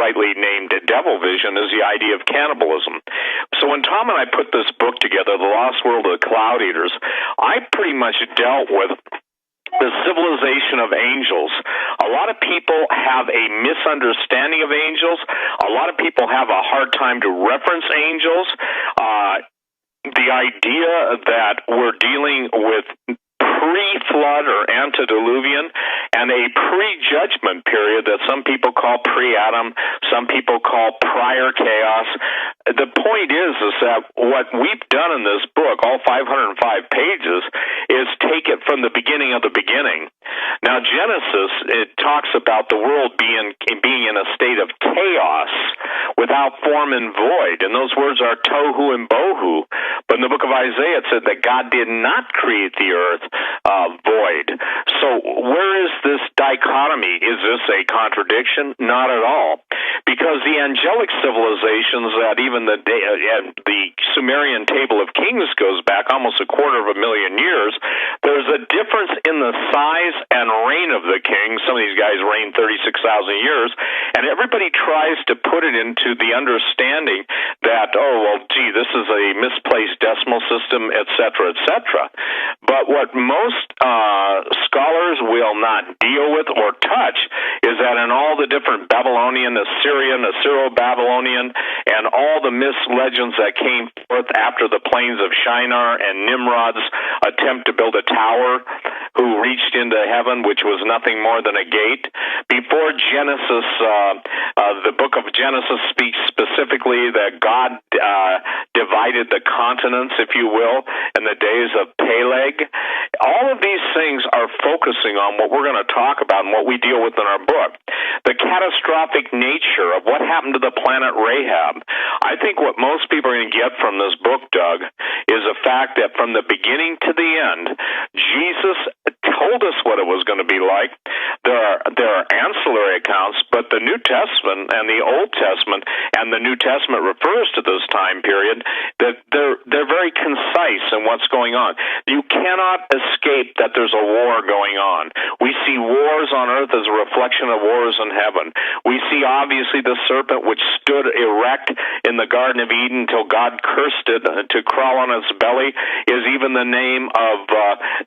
rightly named devil vision, is the idea of cannibalism. So when Tom and I put this book together, The Lost World of the Cloud Eaters, I pretty much dealt with the civilization of angels. A lot of people have a misunderstanding of angels. A lot of people have a hard time to reference angels. The idea that we're dealing with pre-flood or antediluvian and a pre-judgment period that some people call pre-Adam, some people call prior chaos. The point is that what we've done in this book, all 505 pages, is take it from the beginning of the beginning. Now, Genesis, it talks about the world being in a state of chaos without form and void, and those words are tohu and bohu. But in the book of Isaiah, it said that God did not create the earth void. So where is this dichotomy? Is this a contradiction? Not at all. Because the angelic civilizations that even the Sumerian Table of Kings goes back almost 250,000 years, there's a difference in the size and reign of the kings. Some of these guys reigned 36,000 years, and everybody tries to put it into the understanding that, oh, well, gee, this is a misplaced decimal system, et cetera, et cetera. But what most scholars will not deal with or touch is that in all the different Babylonian, Assyrian, Assyro-Babylonian, and all the myths, legends that came forth after the plains of Shinar and Nimrod's attempt to build a tower, who reached into heaven, which was nothing more than a gate. Before Genesis, the book of Genesis speaks specifically that God divided the continents, if you will, in the days of Peleg. All of these things are focusing on what we're going to talk about and what we deal with in our book. The catastrophic nature of what happened to the planet Rahab. I think what most people are going to get from this book, Doug, is the fact that from the beginning to the end, Jesus told us what it was going to be like. There are ancillary accounts, but the New Testament and the Old Testament and the New Testament refers to this time period, that they're very concise in what's going on. You cannot escape that there's a war going on. We see wars on earth as a reflection of wars in heaven. We see obviously the serpent which stood erect in the Garden of Eden until God cursed it to crawl on its belly, is even the name of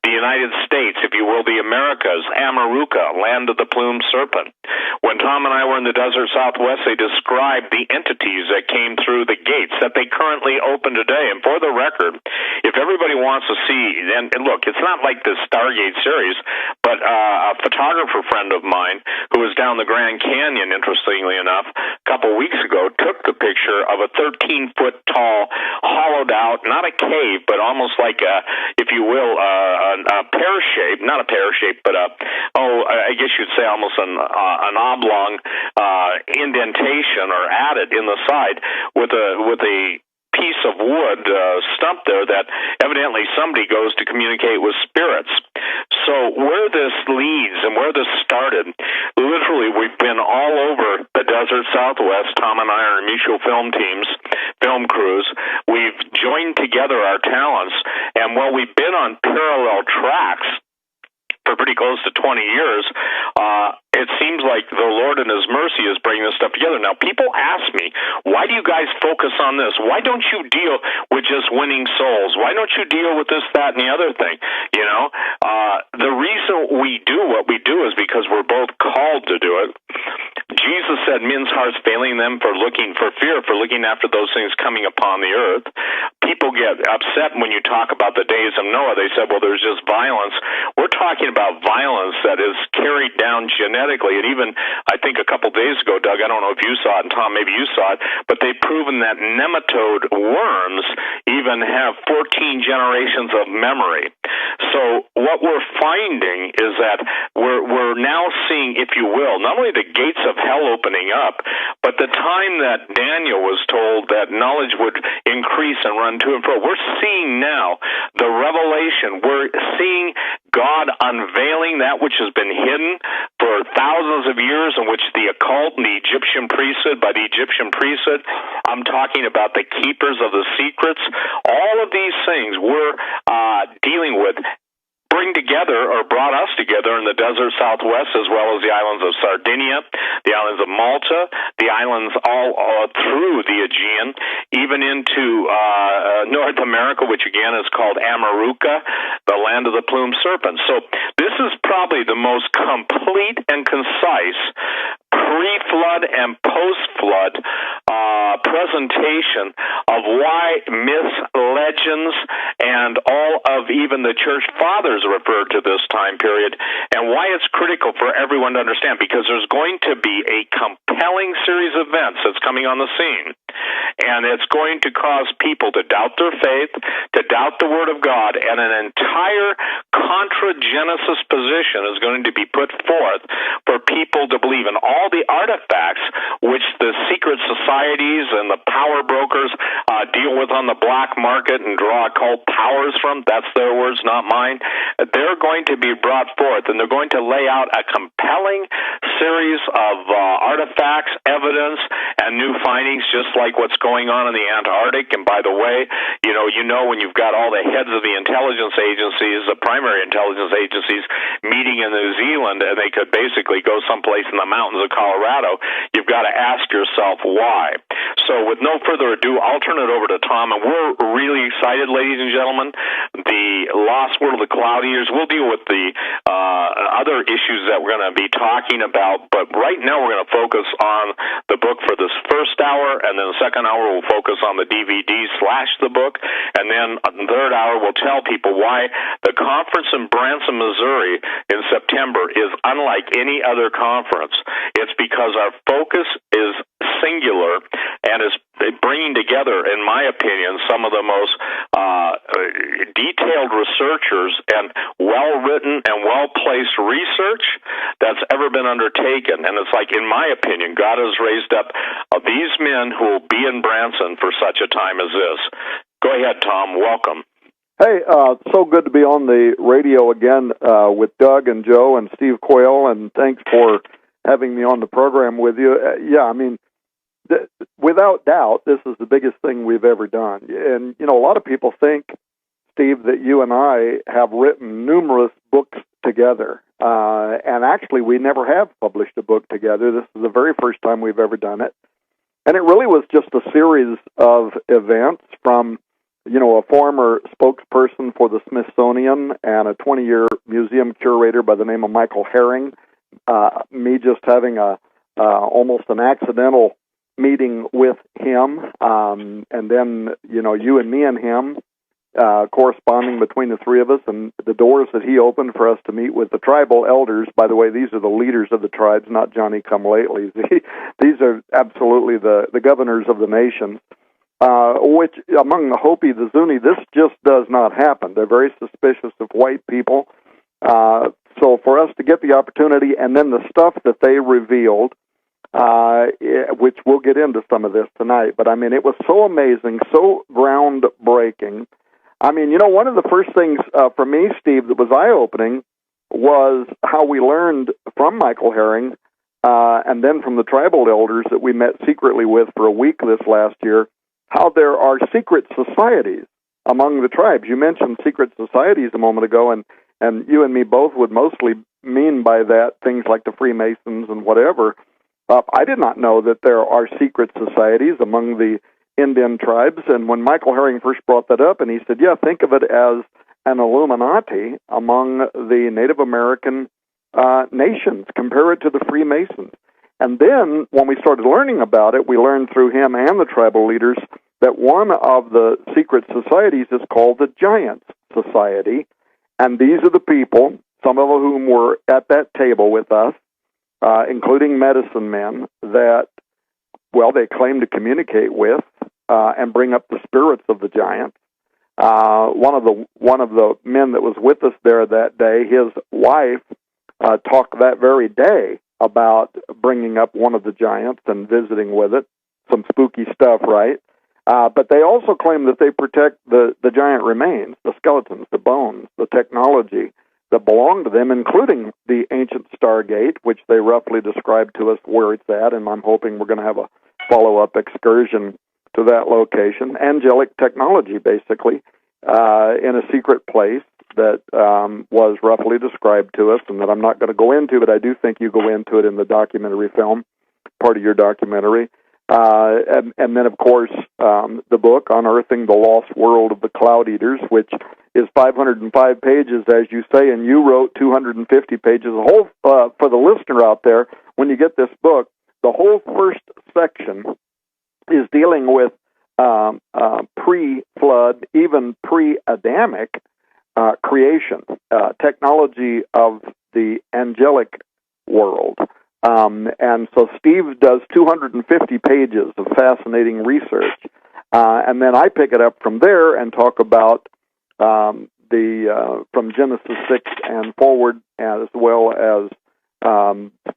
the United States, if you will, the Americas, Amaruka, land of the plumed serpent. When Tom and I were in the desert Southwest, they described the entities that came through the gates that they currently open today. And for the record, if everybody wants to see, and look, it's not like the Stargate series, but a photographer friend of mine who was down the Grand Canyon, interestingly enough, a couple weeks ago, took the picture of a 13-foot tall, hollowed out, not a cave, but almost like a, if you will, a pear shape, not a pear shape, but I guess you'd say almost an oblong indentation or added in the side with a piece of wood stump there that evidently somebody goes to communicate with spirits. So where this leads and where this started, literally we've been all over the desert Southwest. Tom and I are mutual film teams, film crews. We've joined together our talents, and while we've been on parallel tracks for pretty close to 20 years, it seems like the Lord in His mercy is bringing this stuff together. Now, people ask me, why do you guys focus on this? Why don't you deal with just winning souls? Why don't you deal with this, that, and the other thing? You know, the reason we do what we do is because we're both called to do it. Jesus said men's hearts failing them for looking for fear, for looking after those things coming upon the earth. People get upset when you talk about the days of Noah. They said, well, there's just violence. We're talking about violence that is carried down genetically. And even, I think a couple days ago, Doug, I don't know if you saw it, and Tom, maybe you saw it, but they've proven that nematode worms even have 14 generations of memory. So what we're finding is that we're now seeing, if you will, not only the gates of hell opening up, but the time that Daniel was told that knowledge would increase and run to and fro. We're seeing now the revelation. We're seeing God unveiling that which has been hidden for thousands of years, in which the occult and the Egyptian priesthood, by the Egyptian priesthood, I'm talking about the keepers of the secrets. All of these things we're dealing with bring together, or brought us together in the desert Southwest, as well as the islands of Sardinia, the islands of Malta, the islands all through the Aegean, even into North America, which again is called Amaruca, the land of the plumed serpent. So this is probably the most complete and concise pre-flood and post-flood presentation of why myths, legends, and all of even the church fathers referred to this time period, and why it's critical for everyone to understand, because there's going to be a compelling series of events that's coming on the scene, and it's going to cause people to doubt their faith, to doubt the Word of God, and an entire contra-Genesis position is going to be put forth for people to believe in all the artifacts which the secret societies and the power brokers deal with on the black market and draw occult powers from. That's their words, not mine. They're going to be brought forth, and they're going to lay out a compelling series of artifacts, evidence, and new findings, just like what's going on in the Antarctic. And by the way, you know when you've got all the heads of the intelligence agencies, the primary intelligence agencies, meeting in New Zealand, and they could basically go someplace in the mountains of Colorado, you've got to ask yourself why. So with no further ado, I'll turn it over to Tom, and we're really excited, ladies and gentlemen. The Lost World of the Cloud Eaters, we'll deal with the other issues that we're going to be talking about, but right now we're going to focus on the book for this first hour, and then the second hour we'll focus on the DVD/the book, and then the third hour we'll tell people why the conference in Branson, Missouri in September is unlike any other conference. It's because our focus is singular and is bringing together, in my opinion, some of the most detailed researchers and well-written and well-placed research that's ever been undertaken. And it's like, in my opinion, God has raised up these men who will be in Branson for such a time as this. Go ahead, Tom. Welcome. Hey, so good to be on the radio again with Doug and Joe and Steve Quayle, and thanks for having me on the program with you. Without doubt, this is the biggest thing we've ever done. And, a lot of people think, Steve, that you and I have written numerous books together. And actually, we never have published a book together. This is the very first time we've ever done it. And it really was just a series of events from, a former spokesperson for the Smithsonian and a 20-year museum curator by the name of Michael Herring, me just having almost an accidental meeting with him, and then, you and me and him corresponding between the three of us, and the doors that he opened for us to meet with the tribal elders. By the way, these are the leaders of the tribes, not Johnny-come-latelys. These are absolutely the governors of the nations, which among the Hopi, the Zuni, this just does not happen. They're very suspicious of white people. So for us to get the opportunity, and then the stuff that they revealed, which we'll get into some of this tonight, but it was so amazing, so groundbreaking. One of the first things for me, Steve, that was eye-opening was how we learned from Michael Herring and then from the tribal elders that we met secretly with for a week this last year, how there are secret societies among the tribes. You mentioned secret societies a moment ago, and you and me both would mostly mean by that things like the Freemasons and whatever. I did not know that there are secret societies among the Indian tribes, and when Michael Herring first brought that up, and he said, think of it as an Illuminati among the Native American nations, compare it to the Freemasons. And then, when we started learning about it, we learned through him and the tribal leaders that one of the secret societies is called the Giants Society, and these are the people, some of whom were at that table with us, including medicine men, that, they claim to communicate with and bring up the spirits of the giants. One of the men that was with us there that day, his wife talked that very day about bringing up one of the giants and visiting with it. Some spooky stuff, right? But they also claim that they protect the giant remains, the skeletons, the bones, the technology that belong to them, including the ancient Stargate, which they roughly described to us where it's at, and I'm hoping we're going to have a follow-up excursion to that location. Angelic technology, basically, in a secret place that was roughly described to us, and that I'm not going to go into, but I do think you go into it in the documentary film, part of your documentary. And then, of course, the book, Unearthing the Lost World of the Cloud Eaters, which is 505 pages, as you say, and you wrote 250 pages. The whole, for the listener out there, when you get this book, the whole first section is dealing with pre-flood, even pre-Adamic creation, technology of the angelic world. And so Steve does 250 pages of fascinating research, and then I pick it up from there and talk about from Genesis 6 and forward, as well as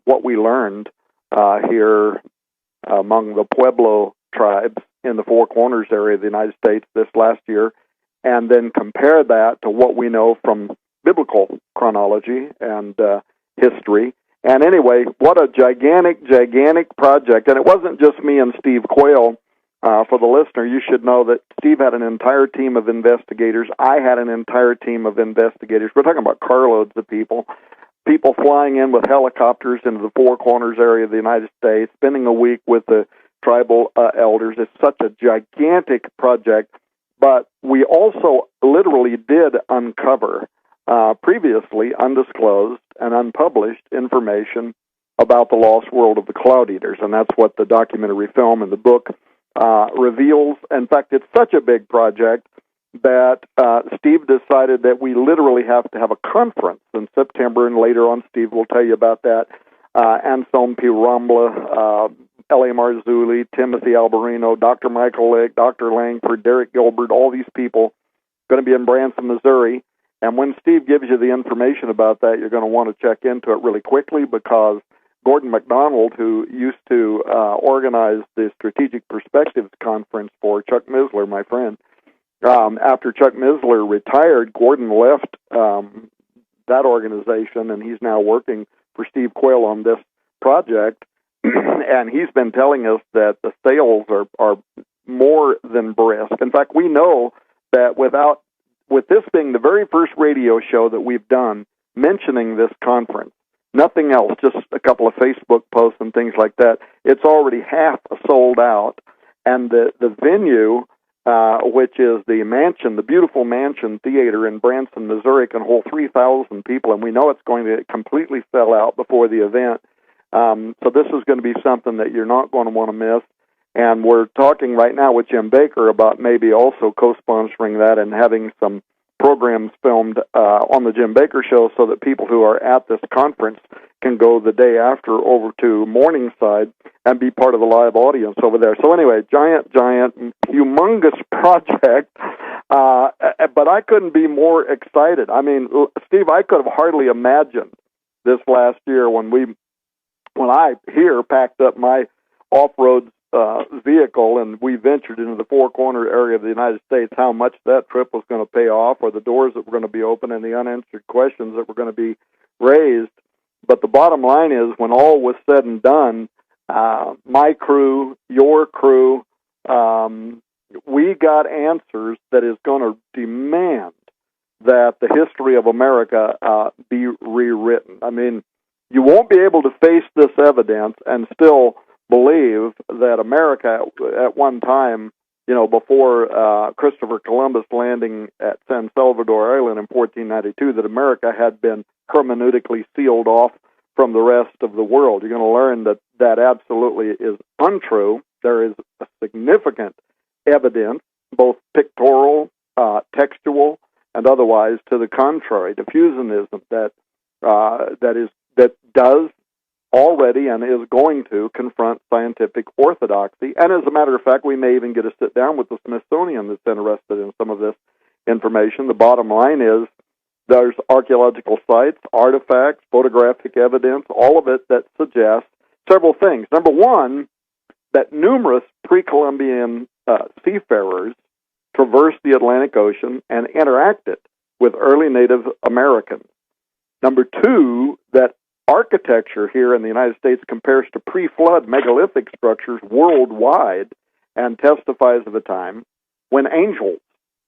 what we learned here among the Pueblo tribes in the Four Corners area of the United States this last year, and then compare that to what we know from biblical chronology and history. And anyway, what a gigantic project. And it wasn't just me and Steve Quayle. For the listener, you should know that Steve had an entire team of investigators. I had an entire team of investigators. We're talking about carloads of people flying in with helicopters into the Four Corners area of the United States, spending a week with the tribal elders. It's such a gigantic project. But we also literally did uncover previously undisclosed and unpublished information about the lost world of the Cloud Eaters, and that's what the documentary film and the book reveals. In fact, it's such a big project that Steve decided that we literally have to have a conference in September, and later on Steve will tell you about that. Anselm P. Rambla, L.A. Marzulli, Timothy Alberino, Dr. Michael Lick, Dr. Langford, Derek Gilbert, all these people going to be in Branson, Missouri. And when Steve gives you the information about that, you're going to want to check into it really quickly, because Gordon MacDonald, who used to organize the Strategic Perspectives Conference for Chuck Missler, my friend, after Chuck Missler retired, Gordon left that organization, and he's now working for Steve Quayle on this project. And he's been telling us that the sales are more than brisk. In fact, we know that with this being the very first radio show that we've done mentioning this conference, nothing else, just a couple of Facebook posts and things like that, it's already half sold out. And the venue, which is the mansion, the beautiful Mansion Theater in Branson, Missouri, can hold 3,000 people, and we know it's going to completely sell out before the event. So this is going to be something that you're not going to want to miss. And we're talking right now with Jim Baker about maybe also co-sponsoring that and having some programs filmed on the Jim Baker Show, so that people who are at this conference can go the day after over to Morningside and be part of the live audience over there. So anyway, giant, humongous project, but I couldn't be more excited. I mean, Steve, I could have hardly imagined this last year when I here packed up my off-road vehicle and we ventured into the Four Corner area of the United States, how much that trip was going to pay off, or the doors that were going to be open and the unanswered questions that were going to be raised. But the bottom line is, when all was said and done, my crew, your crew, we got answers that is going to demand that the history of America be rewritten. I mean, you won't be able to face this evidence and still believe that America at one time, before Christopher Columbus landing at San Salvador Island in 1492, that America had been hermeneutically sealed off from the rest of the world. You're going to learn that that absolutely is untrue. There is a significant evidence, both pictorial, textual, and otherwise, to the contrary, diffusionism that does already and is going to confront scientific orthodoxy. And as a matter of fact, we may even get to sit down with the Smithsonian that's interested in some of this information. The bottom line is, there's archaeological sites, artifacts, photographic evidence, all of it that suggests several things. Number one, that numerous pre-Columbian seafarers traversed the Atlantic Ocean and interacted with early Native Americans. Number two, that architecture here in the United States compares to pre-flood megalithic structures worldwide and testifies of a time when angels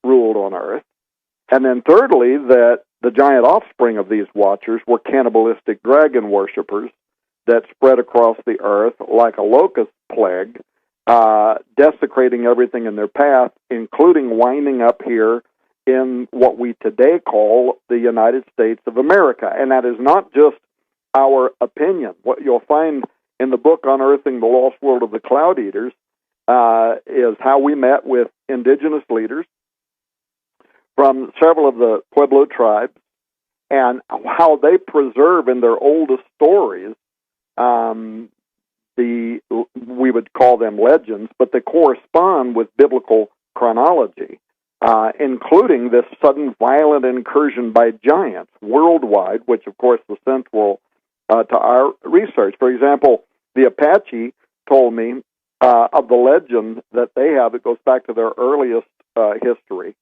ruled on earth. And then thirdly, that the giant offspring of these watchers were cannibalistic dragon worshippers that spread across the earth like a locust plague, desecrating everything in their path, including winding up here in what we today call the United States of America. And that is not just our opinion. What you'll find in the book Unearthing the Lost World of the Cloud Eaters is how we met with indigenous leaders from several of the Pueblo tribes and how they preserve in their oldest stories we would call them legends, but they correspond with biblical chronology, including this sudden violent incursion by giants worldwide, which of course was central to our research. For example, the Apache told me of the legend that they have. It goes back to their earliest history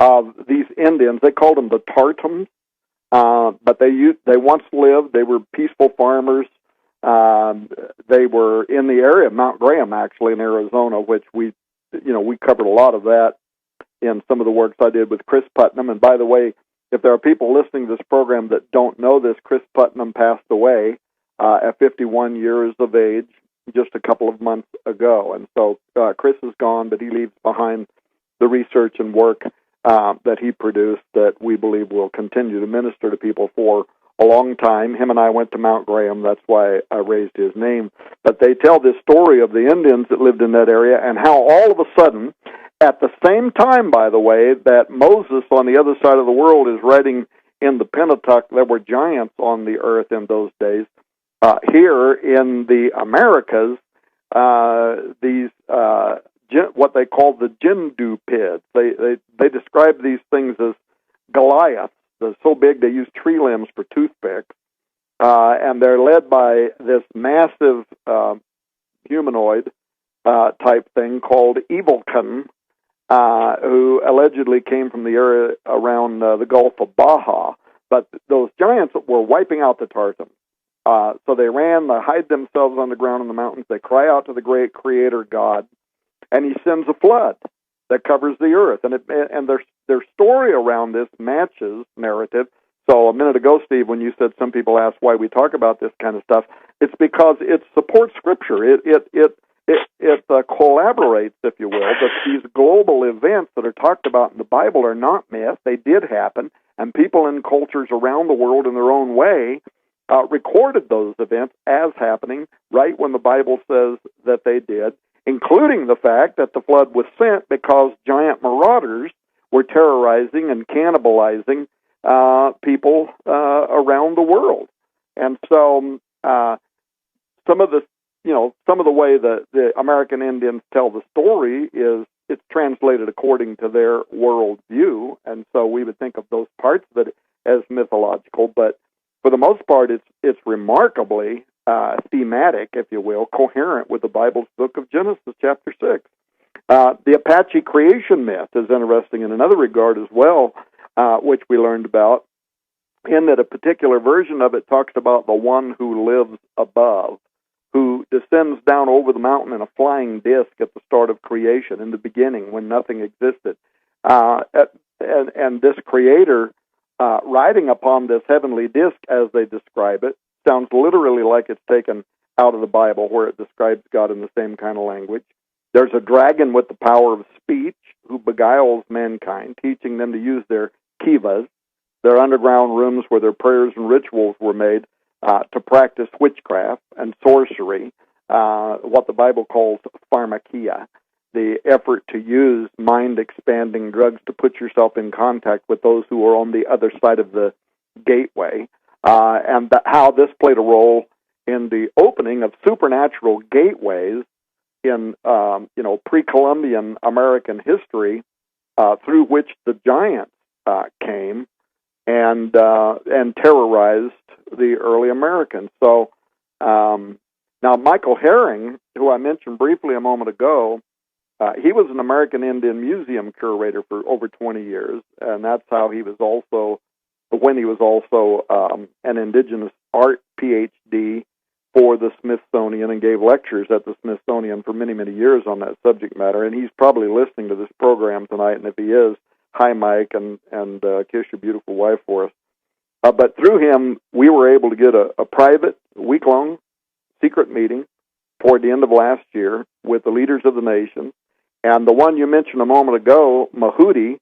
of these Indians. They called them the Tartans, but they once lived. They were peaceful farmers. They were in the area of Mount Graham, actually, in Arizona, which we covered a lot of that in some of the works I did with Chris Putnam. And by the way, if there are people listening to this program that don't know this, Chris Putnam passed away at 51 years of age just a couple of months ago. And so Chris is gone, but he leaves behind the research and work that he produced that we believe will continue to minister to people for a long time. Him and I went to Mount Graham. That's why I raised his name. But they tell this story of the Indians that lived in that area and how all of a sudden, at the same time, by the way, that Moses on the other side of the world is writing in the Pentateuch, there were giants on the earth in those days. Here in the Americas, these what they call the Jindupids. They describe these things as Goliaths. They're so big they use tree limbs for toothpicks, and they're led by this massive humanoid type thing called Evilkan, who allegedly came from the area around the Gulf of Baja. But those giants were wiping out the Tartans. So they hide themselves on the ground in the mountains. They cry out to the great Creator God, and He sends a flood that covers the earth. And their story around this matches narrative. So a minute ago, Steve, when you said some people ask why we talk about this kind of stuff, it's because it supports Scripture. It collaborates, if you will, that these global events that are talked about in the Bible are not myth. They did happen, and people in cultures around the world in their own way recorded those events as happening right when the Bible says that they did, including the fact that the flood was sent because giant marauders were terrorizing and cannibalizing people around the world. And so some of the way that the American Indians tell the story is it's translated according to their world view, and so we would think of those parts of it as mythological, but for the most part, it's remarkably thematic, if you will, coherent with the Bible's book of Genesis, chapter 6. The Apache creation myth is interesting in another regard as well, which we learned about, in that a particular version of it talks about the one who lives above, who descends down over the mountain in a flying disc at the start of creation, in the beginning, when nothing existed. And this creator riding upon this heavenly disc, as they describe it, sounds literally like it's taken out of the Bible, where it describes God in the same kind of language. There's a dragon with the power of speech who beguiles mankind, teaching them to use their kivas, their underground rooms where their prayers and rituals were made to practice witchcraft and sorcery, what the Bible calls pharmakia, the effort to use mind-expanding drugs to put yourself in contact with those who are on the other side of the gateway, and how this played a role in the opening of supernatural gateways in pre-Columbian American history, through which the giants came and terrorized the early Americans. So now Michael Herring, who I mentioned briefly a moment ago, he was an American Indian Museum curator for over 20 years, and that's how he was also, an indigenous art PhD for the Smithsonian, and gave lectures at the Smithsonian for many, many years on that subject matter. And he's probably listening to this program tonight, and if he is, hi, Mike, and kiss your beautiful wife for us. But through him, we were able to get a private, week-long secret meeting toward the end of last year with the leaders of the nation. And the one you mentioned a moment ago, Mahudi,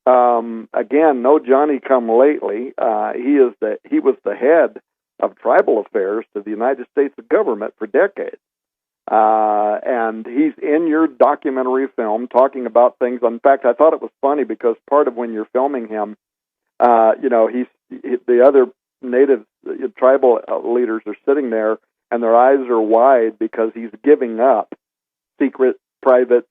again, no Johnny-come-lately. He was the head of tribal affairs to the United States government for decades. And he's in your documentary film talking about things. In fact, I thought it was funny because part of when you're filming him, the other native tribal leaders are sitting there and their eyes are wide because he's giving up secret, private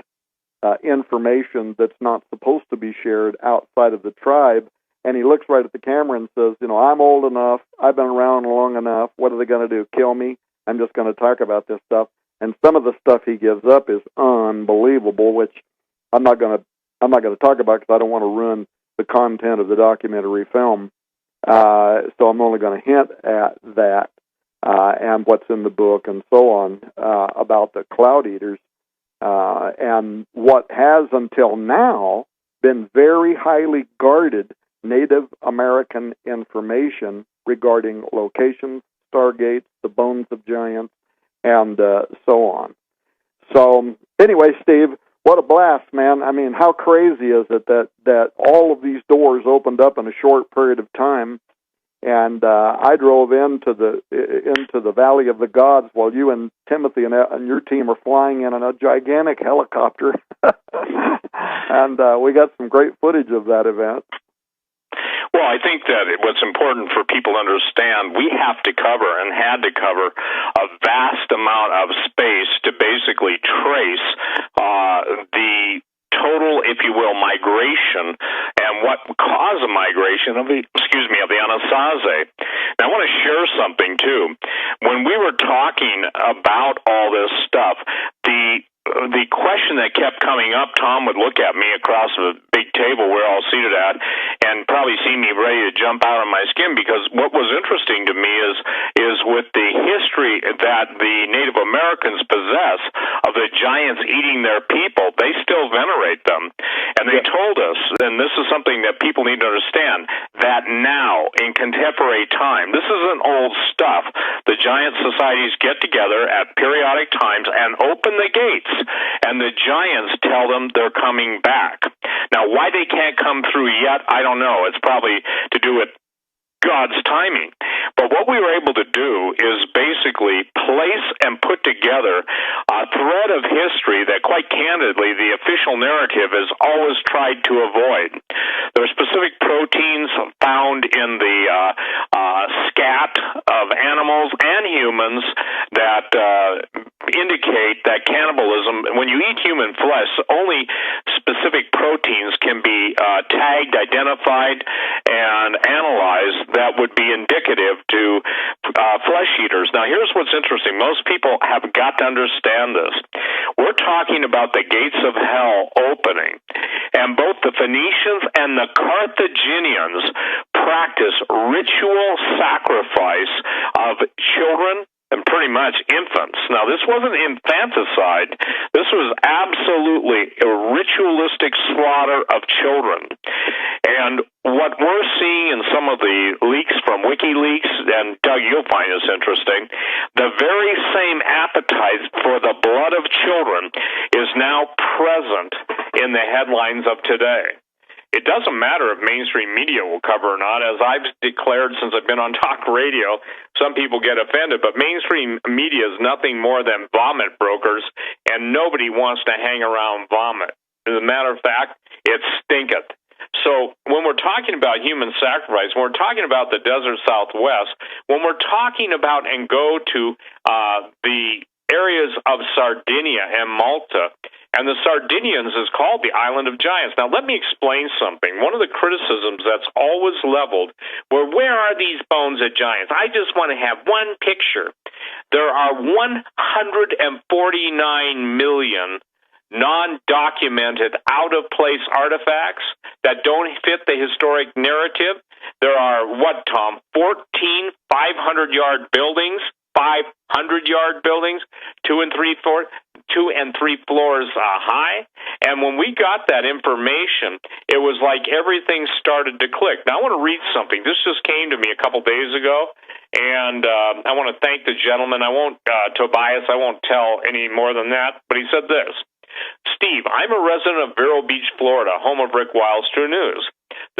information that's not supposed to be shared outside of the tribe. And he looks right at the camera and says, I'm old enough. I've been around long enough. What are they going to do? Kill me? I'm just going to talk about this stuff. And some of the stuff he gives up is unbelievable, which I'm not going to talk about because I don't want to ruin the content of the documentary film. So I'm only going to hint at that and what's in the book and so on about the Cloud Eaters and what has until now been very highly guarded Native American information regarding locations, stargates, the bones of giants, and so on. So anyway, Steve, what a blast, man. I mean, how crazy is it that all of these doors opened up in a short period of time? And I drove into the Valley of the Gods while you and Timothy and your team are flying in a gigantic helicopter. And we got some great footage of that event. Well, I think that what's important for people to understand, we have to cover and had to cover a vast amount of space to basically trace the total, if you will, migration and what caused the migration of the Anasazi. Now, I want to share something, too. When we were talking about all this stuff, the question that kept coming up, Tom would look at me across the big table we're all seated at and probably see me ready to jump out of my skin, because what was interesting to me is with the history that the Native Americans possess of the giants eating their people, they still venerate them. And they told us, and this is something that people need to understand, that now, in contemporary time, this isn't old stuff. The giant societies get together at periodic times and open the gates, and the giants tell them they're coming back. Now, why they can't come through yet, I don't know. It's probably to do with God's timing. But what we were able to do is basically place and put together a thread of history that, quite candidly, the official narrative has always tried to avoid. There are specific proteins found in the scat of animals and humans that indicate that cannibalism, when you eat human flesh, only specific proteins can be tagged, identified, and analyzed that would be indicative to flesh eaters. Now, here's what's interesting. Most people have got to understand this. We're talking about the gates of hell opening, and both the Phoenicians and the Carthaginians practice ritual sacrifice of children and pretty much infants. Now, this wasn't infanticide. This was absolutely a ritualistic slaughter of children. And what we're seeing in some of the leaks from WikiLeaks, and Doug, you'll find this interesting, the very same appetite for the blood of children is now present in the headlines of today. It doesn't matter if mainstream media will cover or not. As I've declared since I've been on talk radio, some people get offended, but mainstream media is nothing more than vomit brokers, and nobody wants to hang around vomit. As a matter of fact, it stinketh. So when we're talking about human sacrifice, when we're talking about the desert Southwest, when we're talking about and go to the areas of Sardinia and Malta, and the Sardinians is called the Island of Giants. Now, let me explain something. One of the criticisms that's always leveled were, where are these bones of giants? I just want to have one picture. There are 149 million non-documented, out-of-place artifacts that don't fit the historic narrative. There are, 14 500-yard buildings, 500-yard buildings, 2 and 3 4. 2, and 3 floors high. And when we got that information, it was like everything started to click. Now, I want to read something. This just came to me a couple days ago, and I want to thank the gentleman. Tobias, I won't tell any more than that, but he said this. Steve, I'm a resident of Vero Beach, Florida, home of Rick Wiles True News.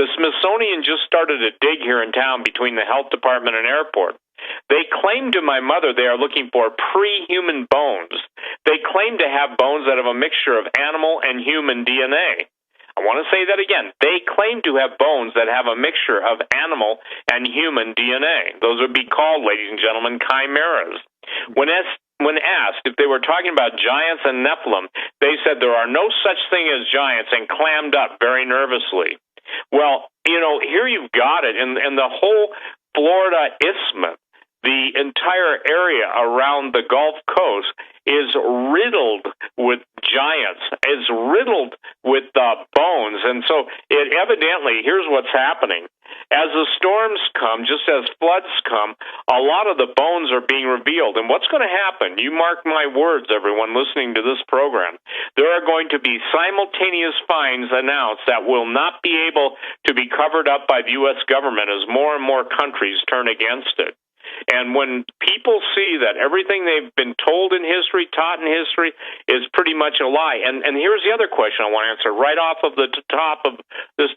The Smithsonian just started a dig here in town between the health department and airport. They claim to my mother they are looking for pre-human bones. They claim to have bones that have a mixture of animal and human DNA. I want to say that again. They claim to have bones that have a mixture of animal and human DNA. Those would be called, ladies and gentlemen, chimeras. When asked if they were talking about giants and Nephilim, they said there are no such thing as giants and clammed up very nervously. Well, here you've got it. In the whole Florida Isthmus, the entire area around the Gulf Coast is riddled with giants, is riddled with bones. And so it evidently, here's what's happening. As the storms come, just as floods come, a lot of the bones are being revealed. And what's going to happen? You mark my words, everyone listening to this program. There are going to be simultaneous finds announced that will not be able to be covered up by the U.S. government as more and more countries turn against it. And when people see that everything they've been told in history, taught in history, is pretty much a lie. And here's the other question I want to answer right off of the top of this